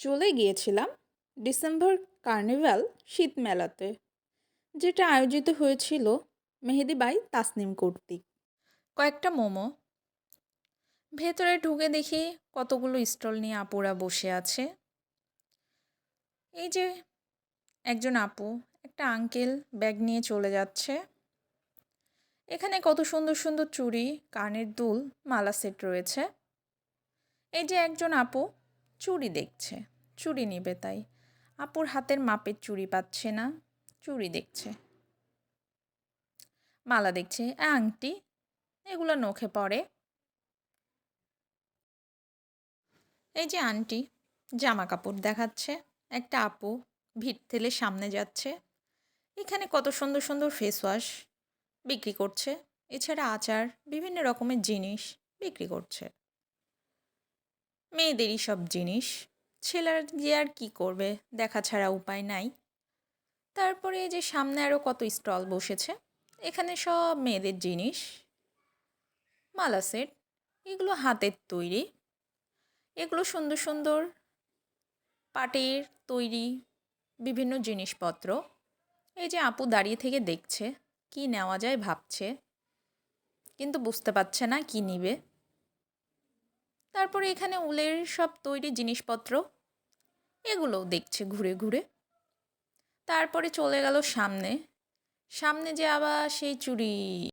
চলে গিয়েছিলাম December carnival শীত মেলাতে, যেটা আয়োজিত হয়েছিল মেহেদি বাই তাসনিম কর্তৃক। কয়েকটা মোমো, ভেতরে ঢুকে দেখি কতগুলো স্টল নিয়ে আপুরা বসে আছে। এই যে একজন আপু, একটা আঙ্কেল ব্যাগ নিয়ে চলে যাচ্ছে। এখানে কত সুন্দর সুন্দর চুড়ি, কানের দুল, মালা সেট রয়েছে। এই যে একজন আপু চুড়ি দেখছে, চুড়ি নিবে তাই। আপুর হাতের মাপের চুড়ি পাচ্ছে না, চুড়ি দেখছে। মালা দেখছে, আংটি, এগুলো নখে পড়ে। এই যে আন্টি জামা কাপড় দেখাচ্ছে, একটা আপু ভিড় ঠেলে সামনে যাচ্ছে। এখানে কত সুন্দর সুন্দর ফেস ওয়াশ বিক্রি করছে, এছাড়া আচার, বিভিন্ন রকমের জিনিস বিক্রি করছে। মেয়েদেরই সব জিনিস, ছেলের যে আর কি করবে, দেখা ছাড়া উপায় নাই। তারপরে এই যে সামনে আরও কত স্টল বসেছে, এখানে সব মেয়েদের জিনিস, মালা সেট, এগুলো হাতের তৈরি, এগুলো সুন্দর সুন্দর পাটের তৈরি বিভিন্ন জিনিসপত্র। এই যে আপু দাঁড়িয়ে থেকে দেখছে, কি নেওয়া যায় ভাবছে, কিন্তু বুঝতে পারছে না কি নিবে। তারপরে এখানে উলের সব তৈরি জিনিসপত্র, এগুলোও দেখছে ঘুরে ঘুরে। তারপরে চলে গেল সামনে, সামনে যে আবার সেই চুড়ি